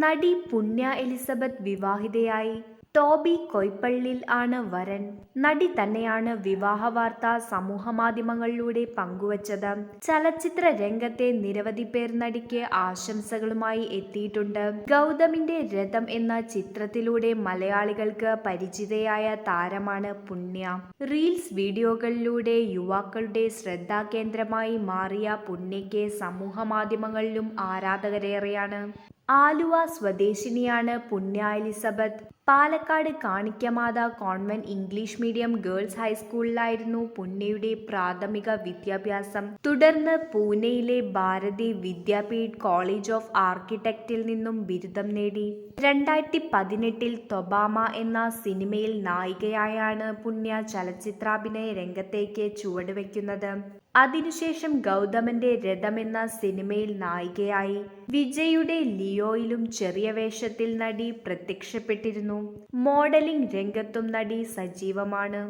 നടി പുണ്യ Elizabeth വിവാഹിതയായി. Toby കൊയ്പ്പള്ളിൽ ആണ് വരൻ. നടി തന്നെയാണ് വിവാഹ വാർത്ത സമൂഹമാധ്യമങ്ങളിലൂടെ പങ്കുവച്ചത്. ചലച്ചിത്ര രംഗത്തെ നിരവധി പേർ നടിക്ക് ആശംസകളുമായി എത്തിയിട്ടുണ്ട്. ഗൗതമിന്റെ രഥം എന്ന ചിത്രത്തിലൂടെ മലയാളികൾക്ക് പരിചിതയായ താരമാണ് പുണ്യ. റീൽസ് വീഡിയോകളിലൂടെ യുവാക്കളുടെ ശ്രദ്ധാകേന്ദ്രമായി മാറിയ പുണ്യയ്ക്ക് സമൂഹമാധ്യമങ്ങളിലും ആരാധകരേറെയാണ്. ആലുവ സ്വദേശിനിയാണ് Punya Elizabeth. Palakkad Kanikkamatha convent English medium girls ഹൈസ്കൂളിലായിരുന്നു പുണ്യയുടെ പ്രാഥമിക വിദ്യാഭ്യാസം. തുടർന്ന് പൂനെയിലെ ഭാരതി വിദ്യാപീഠ് കോളേജ് ഓഫ് ആർക്കിടെക്റ്റിൽ നിന്നും ബിരുദം നേടി. 2018 തൊബാമ എന്ന സിനിമയിൽ നായികയായാണ് പുണ്യ ചലച്ചിത്രാഭിനയ രംഗത്തേക്ക് ചുവടുവെക്കുന്നത്. അതിനുശേഷം ഗൗതമന്റെ രഥം എന്ന സിനിമയിൽ നായികയായി. വിജയുടെ ലിയോയിലും ചെറിയ വേഷത്തിൽ നടി പ്രത്യക്ഷപ്പെട്ടിരുന്നു. മോഡലിംഗ് രംഗത്തും നടി സജീവമാണ്.